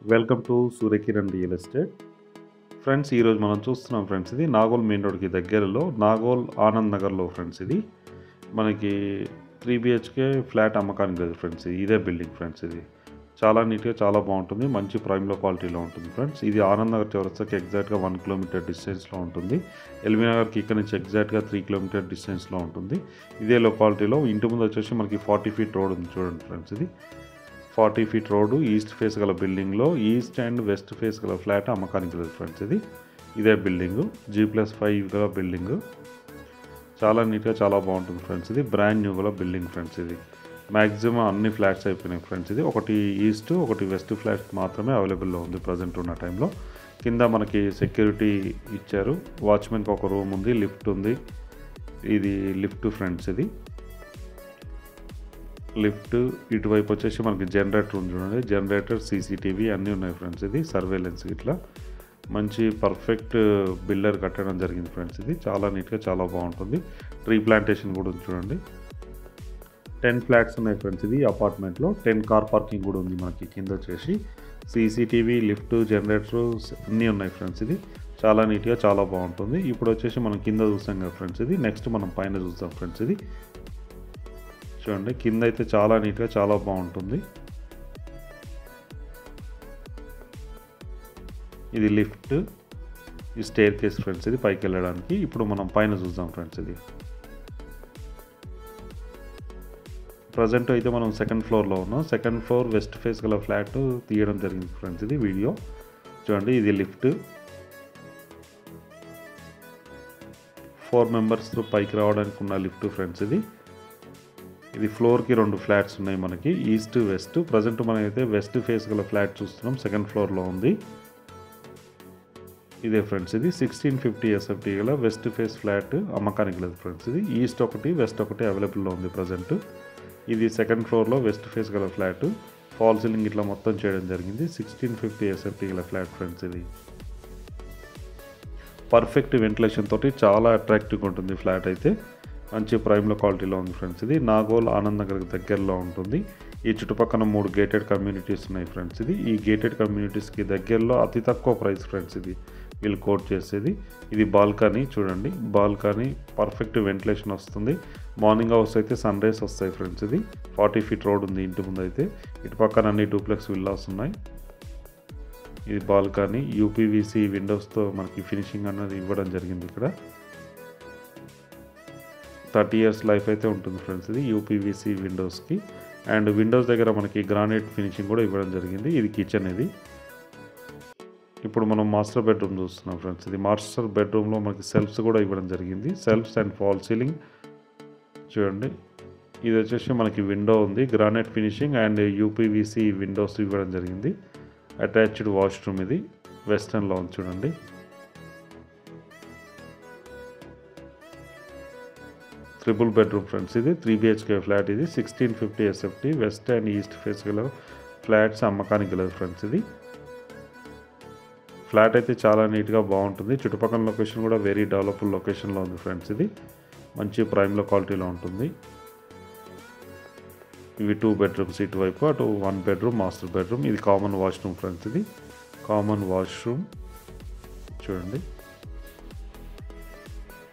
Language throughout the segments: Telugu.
Welcome to Surya Kiran real estate. Friends, ఈరోజు మనం చూస్తున్నాం ఫ్రెండ్స్, ఇది నాగోల్ మెయిన్ రోడ్కి దగ్గరలో నాగోల్ ఆనంద్ నగర్లో ఫ్రెండ్స్. ఇది మనకి 3 బిహెచ్కే ఫ్లాట్ అమ్మకానికి లేదు ఫ్రెండ్స్. ఇదే బిల్డింగ్ ఫ్రెండ్స్. ఇది చాలా నీట్గా చాలా బాగుంటుంది, మంచి ప్రైమ్లో క్వాలిటీలో ఉంటుంది ఫ్రెండ్స్. ఇది ఆనంద్ నగర్ చౌరస్తాకి ఎగ్జాక్ట్గా 1 కిలోమీటర్ డిస్టెన్స్లో ఉంటుంది. ఎల్బీ నగర్కి ఇక్కడ నుంచి ఎగ్జాక్ట్గా 3 కిలోమీటర్ డిస్టెన్స్లో ఉంటుంది. ఇదే లొకాలిటీలో ఇంటి ముందు వచ్చేసి మనకి 40 ఫీట్ రోడ్ ఉంది చూడండి ఫ్రెండ్స్. ఇది 40 ఫీట్ రోడ్డు, ఈస్ట్ ఫేస్ గల బిల్డింగ్లో ఈస్ట్ అండ్ వెస్ట్ ఫేస్ గల ఫ్లాట్ అమ్మకానికి లేదు ఫ్రెండ్స్. ఇది ఇదే బిల్డింగు, G+5 గల బిల్డింగు. చాలా నీట్గా చాలా బాగుంటుంది ఫ్రెండ్స్. ఇది బ్రాండ్ న్యూ గల బిల్డింగ్ ఫ్రెండ్స్. ఇది మ్యాక్సిమం అన్ని ఫ్లాట్స్ అయిపోయినాయి ఫ్రెండ్స్. ఇది ఒకటి ఈస్ట్ ఒకటి వెస్ట్ ఫ్లాట్ మాత్రమే అవైలబుల్లో ఉంది ప్రజెంట్ ఉన్న టైంలో. కింద మనకి సెక్యూరిటీ ఇచ్చారు, వాచ్మెన్కి ఒక రూమ్ ఉంది, లిఫ్ట్ ఉంది. ఇది లిఫ్ట్ ఫ్రెండ్స్. ఇది లిఫ్ట్. ఇటువైపు వచ్చేసి మనకి జనరేటర్ ఉంది చూడండి, జనరేటర్, సీసీటీవీ అన్నీ ఉన్నాయి ఫ్రెండ్స్. ఇది సర్వేలెన్స్ ఇట్లా మంచి పర్ఫెక్ట్ బిల్డర్ కట్టడం జరిగింది ఫ్రెండ్స్. ఇది చాలా నీట్గా చాలా బాగుంటుంది. ట్రీ ప్లాంటేషన్ కూడా ఉంది చూడండి. 10 ఫ్లాట్స్ ఉన్నాయి ఫ్రెండ్స్. ఇది అపార్ట్మెంట్లో 10 కార్ పార్కింగ్ కూడా ఉంది మనకి. కింద వచ్చేసి సీసీటీవీ, లిఫ్ట్, జనరేటర్ అన్నీ ఉన్నాయి ఫ్రెండ్స్. ఇది చాలా నీట్గా చాలా బాగుంటుంది. ఇప్పుడు వచ్చేసి మనం కింద చూస్తాం కదా ఫ్రెండ్స్. ఇది నెక్స్ట్ మనం పైన చూస్తాం ఫ్రెండ్స్. ఇది చూడండి, కింద అయితే చాలా నీట్గా చాలా బాగుంటుంది. ఇది లిఫ్ట్, ఈ స్టేర్ కేస్ ఫ్రెండ్స్. ఇది పైకి వెళ్ళడానికి. ఇప్పుడు మనం పైన చూద్దాం ఫ్రెండ్స్. ఇది ప్రజెంట్ అయితే మనం సెకండ్ ఫ్లోర్లో ఉన్నాం. సెకండ్ ఫ్లోర్ వెస్ట్ ఫేస్ గల ఫ్లాట్ తీయడం జరిగింది ఫ్రెండ్స్. ఇది వీడియో చూడండి. ఇది లిఫ్ట్, 4 మెంబర్స్ పైకి రావడానికి ఉన్న లిఫ్ట్ ఫ్రెండ్స్. ఇది ఫ్లోర్కి 2 ఫ్లాట్స్ ఉన్నాయి మనకి, ఈస్ట్ వెస్ట్. ప్రజెంట్ మనమైతే వెస్ట్ ఫేస్ గల ఫ్లాట్ చూస్తున్నాం, సెకండ్ ఫ్లోర్లో ఉంది. ఇదే ఫ్రెండ్స్. ఇది 1650 SFT గల వెస్ట్ ఫేస్ ఫ్లాట్ అమ్మకానికి లేదు ఫ్రెండ్స్. ఇది ఈస్ట్ ఒకటి వెస్ట్ ఒకటి అవైలబుల్లో ఉంది ప్రజెంట్. ఇది సెకండ్ ఫ్లోర్లో వెస్ట్ ఫేస్ గల ఫ్లాట్, ఫాల్ సీలింగ్ ఇట్లా మొత్తం చేయడం జరిగింది. 1650 SFT గల ఫ్లాట్ ఫ్రెండ్స్. ఇది పర్ఫెక్ట్ వెంటిలేషన్ తోటి చాలా అట్రాక్టివ్గా ఉంటుంది ఫ్లాట్ అయితే. మంచి ప్రైమ్లో క్వాలిటీలో ఉంది ఫ్రెండ్స్. ఇది నాగోల్ ఆనంద్ నగర్కి దగ్గరలో ఉంటుంది. ఈ చుట్టుపక్కల 3 గేటెడ్ కమ్యూనిటీస్ ఉన్నాయి ఫ్రెండ్స్. ఇది ఈ గేటెడ్ కమ్యూనిటీస్కి దగ్గరలో అతి తక్కువ ప్రైస్ ఫ్రెండ్స్. ఇది వీళ్ళు కోట్ చేసేది. ఇది బాల్కనీ చూడండి, బాల్కనీ పర్ఫెక్ట్ వెంటిలేషన్ వస్తుంది. మార్నింగ్ అవర్స్ అయితే సన్ రైస్ వస్తాయి ఫ్రెండ్స్. ఇది 40 ఫీట్ రోడ్ ఉంది ఇంటి ముందు అయితే. ఇటు పక్కన అన్ని డూప్లెక్స్ విల్లాస్ ఉన్నాయి. ఇది బాల్కనీ, యూపీవీసీ విండోస్తో మనకి ఫినిషింగ్ అన్నది ఇవ్వడం జరిగింది. ఇక్కడ 30 ఇయర్స్ లైఫ్ అయితే ఉంటుంది ఫ్రెండ్స్. ఇది యూపీవీసీ విండోస్కి. అండ్ విండోస్ దగ్గర మనకి గ్రానైట్ ఫినిషింగ్ కూడా ఇవ్వడం జరిగింది. ఇది కిచెన్. ఇది ఇప్పుడు మనం మాస్టర్ బెడ్రూమ్ చూస్తున్నాం ఫ్రెండ్స్. ఇది మాస్టర్ బెడ్రూమ్లో మనకి సెల్ఫ్స్ కూడా ఇవ్వడం జరిగింది, సెల్ఫ్స్ అండ్ ఫాల్ సీలింగ్ చూడండి. ఇది వచ్చేసి మనకి విండో ఉంది, granite finishing and UPVC Windows ఇవ్వడం జరిగింది. Attached washroom. ఇది వెస్టర్న్లో ఉంది చూడండి. Triple bedroom friends. ఇది 3 బిహెచ్కే ఫ్లాట్. ఇది 1650 SFT west and east face గల ఫ్లాట్స్ అమ్మకానికి గలదు ఫ్రెండ్స్. ఇది ఫ్లాట్ అయితే చాలా నీట్గా బాగుంటుంది. చుట్టుపక్కల లొకేషన్ కూడా వెరీ డెవలప్డ్ లొకేషన్లో ఉంది ఫ్రెండ్స్. ఇది మంచి ప్రైమ్లో క్వాలిటీలో ఉంటుంది. ఇవి 2 బెడ్రూమ్స్ ఇటువైపు, అటు 1 బెడ్రూమ్ మాస్టర్ బెడ్రూమ్. ఇది కామన్ వాష్రూమ్ ఫ్రెండ్స్. ఇది కామన్ వాష్రూమ్ చూడండి.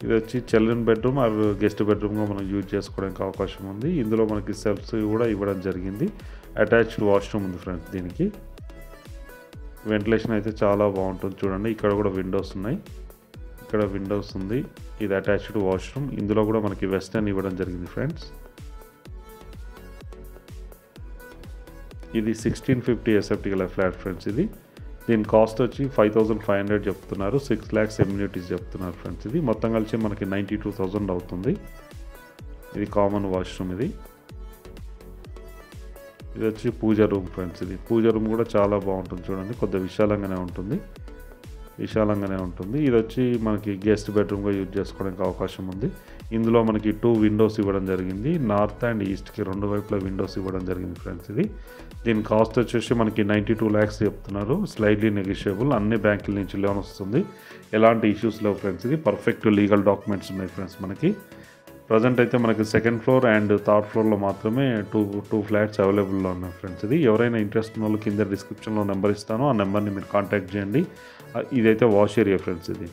ఇది వచ్చి చిల్డ్రన్ బెడ్రూమ్ ఆర్ గెస్ట్ బెడ్రూమ్గా మనం యూజ్ చేసుకోవడానికి అవకాశం ఉంది. ఇందులో మనకి సెల్ఫ్స్ కూడా ఇవ్వడం జరిగింది. అటాచ్డ్ వాష్రూమ్ ఉంది ఫ్రెండ్స్. దీనికి వెంటిలేషన్ అయితే చాలా బాగుంటుంది చూడండి. ఇక్కడ కూడా విండోస్ ఉన్నాయి, ఇక్కడ విండోస్ ఉంది. ఇది అటాచ్డ్ వాష్రూమ్. ఇందులో కూడా మనకి వెస్టర్న్ ఇవ్వడం జరిగింది ఫ్రెండ్స్. ఇది 1650 SFT గల ఫ్లాట్ ఫ్రెండ్స్. ఇది దీని కాస్ట్ వచ్చి 5500 చెప్తున్నారు, 6 lakhs ఎమ్యూనిటీస్ చెప్తున్నారు ఫ్రెండ్స్. ఇది మొత్తం కలిసి మనకి 92,000 అవుతుంది. ఇది కామన్ వాష్రూమ్. ఇది వచ్చి పూజ రూమ్ ఫ్రెండ్స్. ఇది పూజ రూమ్ కూడా చాలా బాగుంటుంది చూడండి, కొద్దిగా విశాలంగానే ఉంటుంది. ఇది వచ్చి మనకి గెస్ట్ బెడ్రూమ్గా యూజ్ చేసుకోవడానికి అవకాశం ఉంది. ఇందులో మనకి 2 విండోస్ ఇవ్వడం జరిగింది, నార్త్ అండ్ ఈస్ట్కి 2 వైపులా విండోస్ ఇవ్వడం జరిగింది ఫ్రెండ్స్. ఇది దీని కాస్ట్ వచ్చేసి మనకి 92 lakhs చెప్తున్నారు, స్లైడ్లీ నెగిషియబుల్. అన్ని బ్యాంకుల నుంచి లోన్ వస్తుంది, ఎలాంటి ఇష్యూస్ లేవు ఫ్రెండ్స్. ఇది పర్ఫెక్ట్ లీగల్ డాక్యుమెంట్స్ ఉన్నాయి ఫ్రెండ్స్ మనకి. ప్రజెంట్ అయితే మనకి సెకండ్ ఫ్లోర్ అండ్ థర్డ్ ఫ్లోర్లో మాత్రమే టూ ఫ్లాట్స్ అవైలబుల్లో ఉన్నాయి ఫ్రెండ్స్. ఇది ఎవరైనా ఇంట్రెస్ట్ ఉన్న వాళ్ళు కింద డిస్క్రిప్షన్లో నెంబర్ ఇస్తాను, ఆ నెంబర్ని మీరు కాంటాక్ట్ చేయండి. ఇదైతే వాష్ ఏరియా ఫ్రెండ్స్. ఇది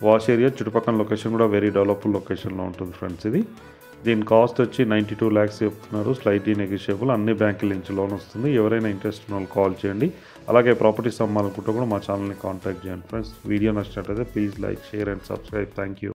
వాష్ ఏరియా, చుట్టుపక్కల లొకేషన్ కూడా వెరీ డెవలప్డ్ లొకేషన్లో ఉంటుంది ఫ్రెండ్స్. ఇది దీని కాస్ట్ వచ్చి 92 lakhs చెప్తున్నారు. స్లైట్లీ నెగోషియబుల్, అన్ని బ్యాంకుల నుంచి లోన్ వస్తుంది. ఎవరైనా ఇంట్రెస్ట్ ఉన్న వాళ్ళు కాల్ చేయండి. అలాగే ప్రాపర్టీస్ అమ్మాలనుకుంటే కూడా మా ఛానల్ని కాంటాక్ట్ చేయండి ఫ్రెండ్స్. వీడియో నచ్చినట్లయితే please like, share and subscribe. Thank you.